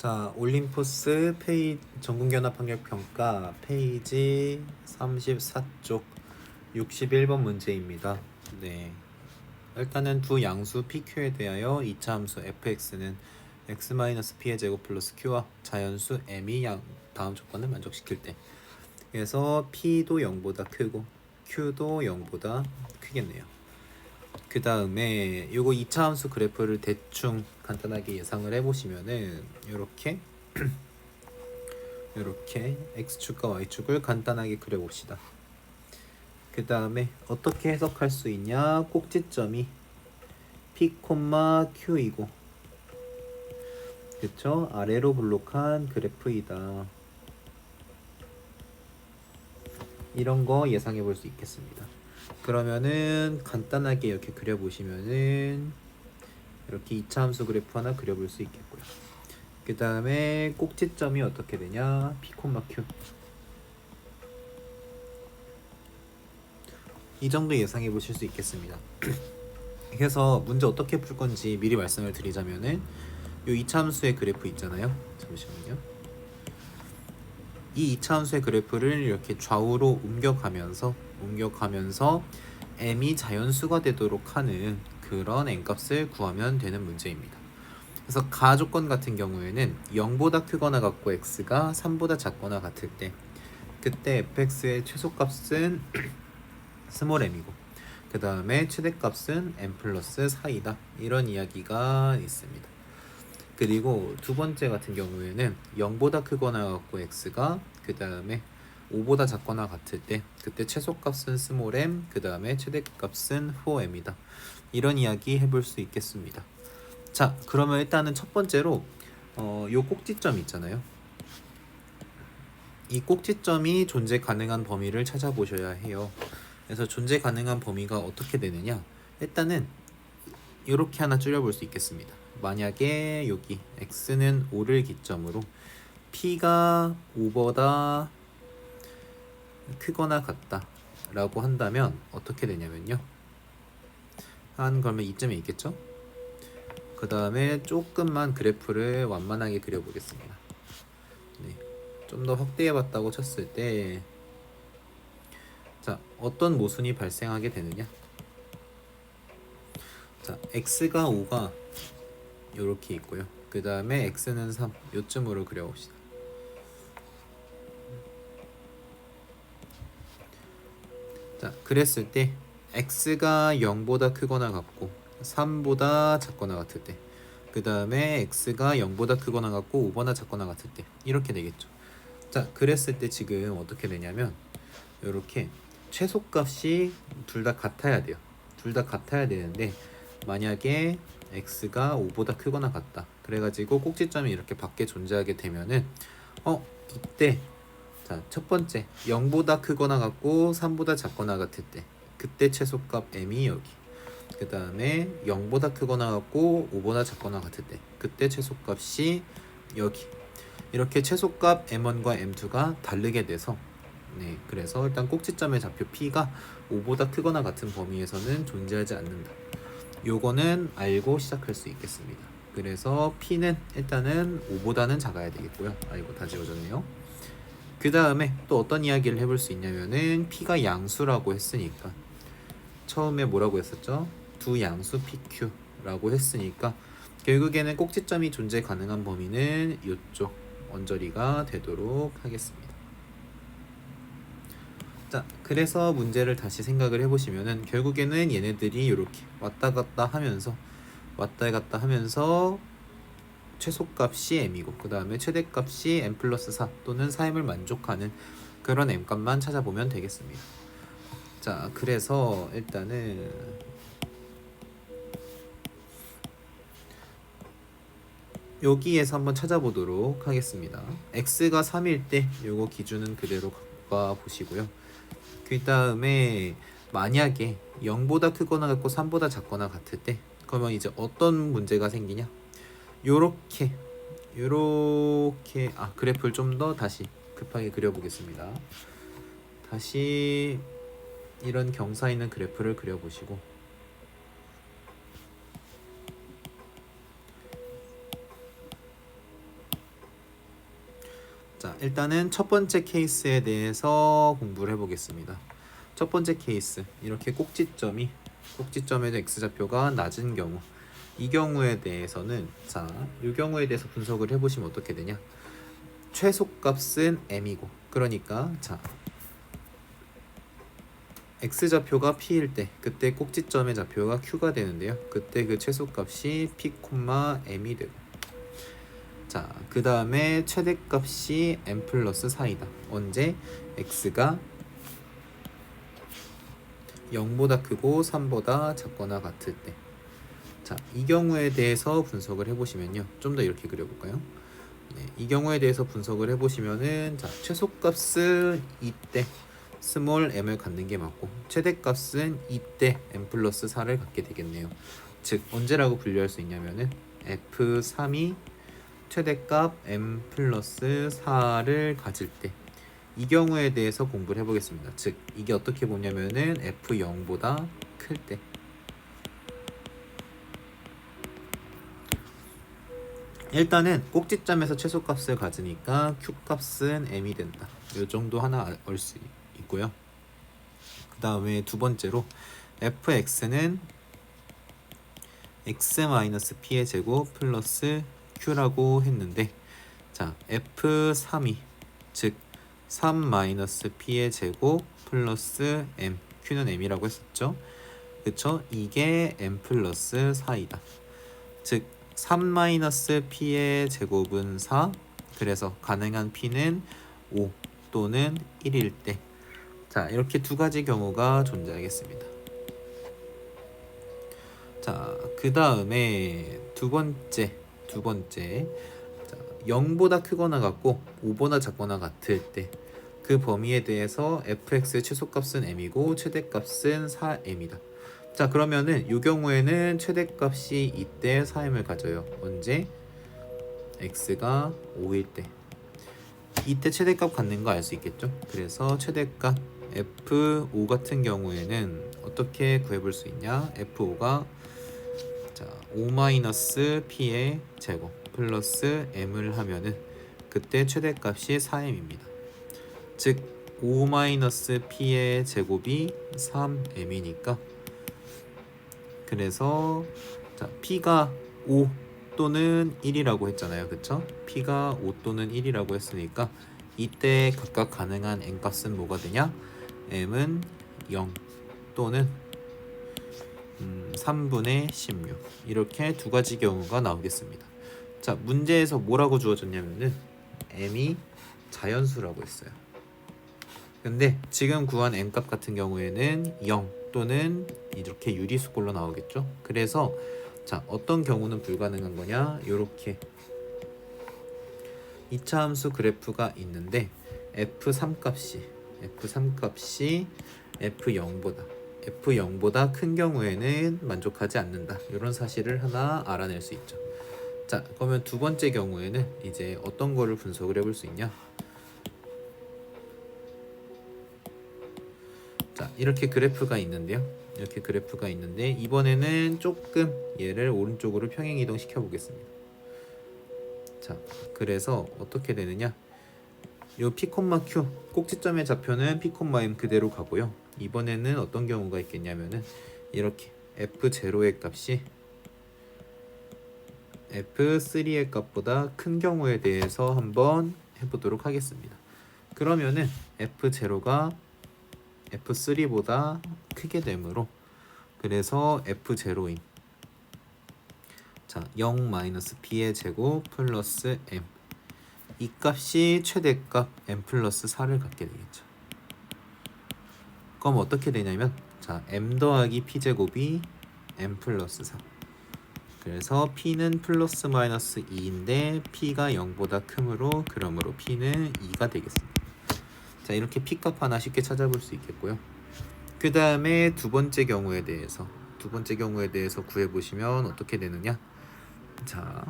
자, 올림포스 전국연합학력평가 페이지 34쪽 61번 문제입니다. 네. 일단은 두 양수 PQ에 대하여 2차 함수 fx는 x-p의 제곱 플러스 q와 자연수 m이 다음 조건을 만족시킬 때, 그래서 p도 0보다 크고 q도 0보다 크겠네요. 그 다음에 요거 2차 함수 그래프를 대충 간단하게 예상을 해보시면은 요렇게 x축과 y축을 간단하게 그려봅시다. 그 다음에 어떻게 해석할 수 있냐, 꼭지점이 p, q이고, 그쵸? 아래로 블록한 그래프이다. 이런 거 예상해 볼 수 있겠습니다. 그러면은 간단하게 이렇게 그려보시면은 이렇게 2차 함수 그래프 하나 그려볼 수 있겠고요. 그 다음에 꼭지점이 어떻게 되냐, p, q. 이 정도 예상해 보실 수 있겠습니다. 그래서 문제 어떻게 풀 건지 미리 말씀을 드리자면은 요 2차 함수의 그래프 있잖아요. 잠시만요. 이 2차 함수의 그래프를 이렇게 좌우로 옮겨가면서 m이 자연수가 되도록 하는 그런 n값을 구하면 되는 문제입니다. 그래서 가조건 같은 경우에는 0보다 크거나 같고 x가 3보다 작거나 같을 때, 그때 fx의 최소값은 스몰 m이고 그 다음에 최대값은 m 플러스 4이다, 이런 이야기가 있습니다. 그리고 두 번째 같은 경우에는 0보다 크거나 같고 x가 그 다음에 5보다 작거나 같을 때, 그때 최소값은 스몰 m, 그 다음에 최대값은 4m이다. 이런 이야기 해볼 수 있겠습니다. 자, 그러면 일단은 첫 번째로 요 꼭지점 있잖아요. 이 꼭지점이 존재 가능한 범위를 찾아보셔야 해요. 그래서 존재 가능한 범위가 어떻게 되느냐, 일단은 이렇게 하나 줄여볼 수 있겠습니다. 만약에 여기 x는 5를 기점으로 p가 5보다 크거나 같다 라고 한다면 어떻게 되냐면요, 그러면 이쯤에 있겠죠. 그 다음에 조금만 그래프를 완만하게 그려보겠습니다. 네, 좀 더 확대해 봤다고 쳤을 때, 자, 어떤 모순이 발생하게 되느냐, 자, x가 5가 이렇게 있고요. 그 다음에 x는 3, 요쯤으로 그려봅시다. 자, 그랬을 때 x가 0보다 크거나 같고 3보다 작거나 같을 때, 그 다음에 x가 0보다 크거나 같고 5보다 작거나 같을 때, 이렇게 되겠죠. 자, 그랬을 때 지금 어떻게 되냐면 이렇게 최소값이 둘 다 같아야 돼요. 둘 다 같아야 되는데, 만약에 x가 5보다 크거나 같다 그래가지고 꼭지점이 이렇게 밖에 존재하게 되면은 이때, 자, 첫 번째 0보다 크거나 같고 3보다 작거나 같을 때, 그때 최소값 m이 여기, 그 다음에 0보다 크거나 같고 5보다 작거나 같을 때, 그때 최소값이 여기. 이렇게 최소값 m1과 m2가 다르게 돼서, 네, 그래서 일단 꼭지점의 좌표 p가 5보다 크거나 같은 범위에서는 존재하지 않는다. 요거는 알고 시작할 수 있겠습니다. 그래서 p는 일단은 5보다는 작아야 되겠고요. 아이고, 다 지워졌네요. 그 다음에 또 어떤 이야기를 해볼 수 있냐면은 p가 양수라고 했으니까, 처음에 뭐라고 했었죠? 두 양수 pq라고 했으니까 결국에는 꼭지점이 존재 가능한 범위는 이쪽 언저리가 되도록 하겠습니다. 자, 그래서 문제를 다시 생각을 해보시면은 결국에는 얘네들이 이렇게 왔다 갔다 하면서 최소값이 m이고 그 다음에 최대값이 m 플러스 4 또는 4m을 만족하는 그런 m값만 찾아보면 되겠습니다. 자, 그래서 일단은 여기에서 한번 찾아보도록 하겠습니다. x가 3일 때 요거 기준은 그대로 갖고 보시고요. 그 다음에 만약에 0보다 크거나 같고 3보다 작거나 같을 때, 그러면 이제 어떤 문제가 생기냐, 요렇게 그래프를 좀 더 다시 급하게 그려보겠습니다. 다시 이런 경사 있는 그래프를 그려보시고, 자, 일단은 첫 번째 케이스에 대해서 공부를 해보겠습니다. 첫 번째 케이스, 이렇게 꼭지점에서 x좌표가 낮은 경우, 이 경우에 대해서는 자, 이 경우에 대해서 분석을 해보시면 어떻게 되냐? 최소값은 m이고, 그러니까 자, x좌표가 p일 때, 그때 꼭지점의 좌표가 q가 되는데요. 그때 그 최소값이 p, m이 되고, 자, 그 다음에 최대값이 m 플러스 4이다. 언제? x가 0보다 크고 3보다 작거나 같을 때. 자, 이 경우에 대해서 분석을 해보시면요. 좀 더 이렇게 그려볼까요? 네, 이 경우에 대해서 분석을 해보시면은 자, 최소값은 이때 스몰 m을 갖는 게 맞고 최대값은 이때 m 플러스 4를 갖게 되겠네요. 즉 언제라고 분류할 수 있냐면은 f3이 최대값 m 플러스 4를 가질 때, 이 경우에 대해서 공부를 해보겠습니다. 즉 이게 어떻게 보냐면은 f0보다 클 때. 일단은 꼭지점에서 최소값을 가지니까 q값은 m이 된다. 이 정도 하나 알 수 있고요. 그 다음에 두 번째로 fx는 x-p의 제곱 플러스 q라고 했는데, 자, f3이 즉 3-p의 제곱 플러스 m, q는 m이라고 했었죠. 그쵸? 이게 m 플러스 4이다. 즉 3-p의 제곱은 4, 그래서 가능한 p는 5 또는 1일 때. 자, 이렇게 두 가지 경우가 존재하겠습니다. 자, 그 다음에 두 번째 자, 0보다 크거나 같고 5보다 작거나 같을 때 그 범위에 대해서 fx의 최소값은 m이고 최대값은 4m이다. 자, 그러면은 이 경우에는 최대값이 이때 4m을 가져요. 언제? x가 5일 때. 이때 최대값 갖는 거 알 수 있겠죠? 그래서 최대값 f5 같은 경우에는 어떻게 구해볼 수 있냐? f5가 자, 5-p의 제곱 플러스 m을 하면은 그때 최대값이 4m입니다. 즉 5-p의 제곱이 3m이니까, 그래서 자, p가 5 또는 1이라고 했잖아요. 그쵸? p가 5 또는 1이라고 했으니까 이때 각각 가능한 n값은 뭐가 되냐? m은 0 또는 3분의 16, 이렇게 두 가지 경우가 나오겠습니다. 자, 문제에서 뭐라고 주어졌냐면은 m이 자연수라고 했어요. 근데 지금 구한 m값 같은 경우에는 0 또는 이렇게 유리수꼴로 나오겠죠. 그래서 자, 어떤 경우는 불가능한 거냐? 요렇게 2차 함수 그래프가 있는데 f3 값이 f0보다 큰 경우에는 만족하지 않는다. 이런 사실을 하나 알아낼 수 있죠. 자, 그러면 두 번째 경우에는 이제 어떤 거를 분석을 해볼 수 있냐? 자, 이렇게 그래프가 있는데 이번에는 조금 얘를 오른쪽으로 평행 이동 시켜 보겠습니다. 자, 그래서 어떻게 되느냐? 요 p, q 꼭지점의 좌표는 p, m 그대로 가고요. 이번에는 어떤 경우가 있겠냐면은 이렇게 f0의 값이 f3의 값보다 큰 경우에 대해서 한번 해보도록 하겠습니다. 그러면은 f0가 f3보다 크게 되므로, 그래서 f0인 자, 0-p의 제곱 플러스 m, 이 값이 최대값 m 플러스 4를 갖게 되겠죠. 그럼 어떻게 되냐면 자, m 더하기 p 제곱이 m 플러스 4, 그래서 p는 플러스 마이너스 2인데 p가 0보다 크므로 그러므로 p는 2가 되겠습니다. 자, 이렇게 p값 하나 쉽게 찾아볼 수 있겠고요. 그 다음에 두 번째 경우에 대해서 구해보시면 어떻게 되느냐? 자,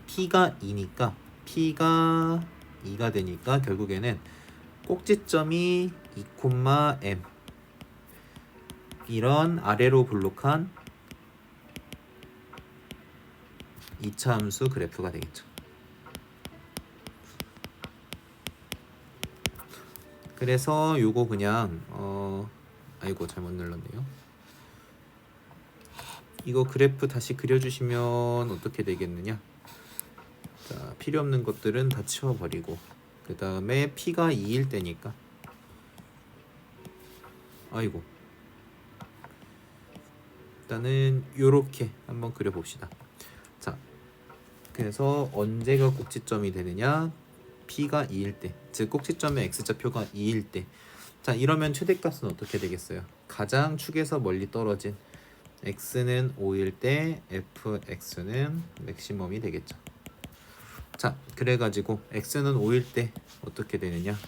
p가 2가 2가 되니까 결국에는 꼭지점이 2,m, 이런 아래로 볼록한 2차 함수 그래프가 되겠죠. 그래서 요거 그냥 아이고 잘못 눌렀네요. 이거 그래프 다시 그려주시면 어떻게 되겠느냐. 자, 필요 없는 것들은 다 치워버리고 그 다음에 P가 2일 때니까 아이고 일단은 요렇게 한번 그려봅시다. 자, 그래서 언제가 꼭지점이 되느냐. P가 2일 때, 즉 꼭지점의 X좌표가 2일 때. 자, 이러면 최대값은 어떻게 되겠어요? 가장 축에서 멀리 떨어진 X는 5일 때 fx는 맥시멈이 되겠죠. 자, 그래가지고 X는 5일 때 어떻게 되느냐.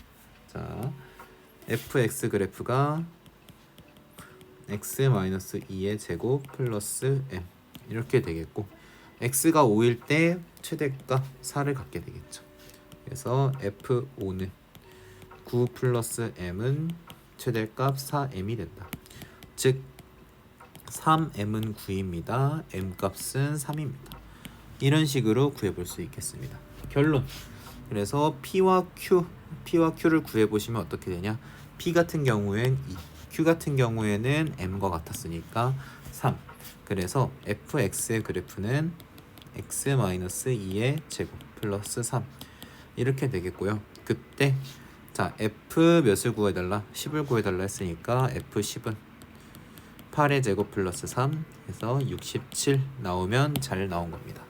자, fx 그래프가 x-2의 제곱 플러스 m 이렇게 되겠고, x가 5일 때 최대값 4를 갖게 되겠죠. 그래서 f5는 9 플러스 m은 최대값 4m이 된다. 즉 3m은 9입니다. m 값은 3입니다. 이런 식으로 구해볼 수 있겠습니다. 결론. 그래서 P와 Q를 구해보시면 어떻게 되냐. P 같은 경우엔 2, Q 같은 경우에는 M과 같았으니까 3. 그래서 fx의 그래프는 x-2의 제곱 플러스 3 이렇게 되겠고요. 그때 자, f 몇을 구해달라? 10을 구해달라 했으니까 f10은 8의 제곱 플러스 3 해서 67 나오면 잘 나온 겁니다.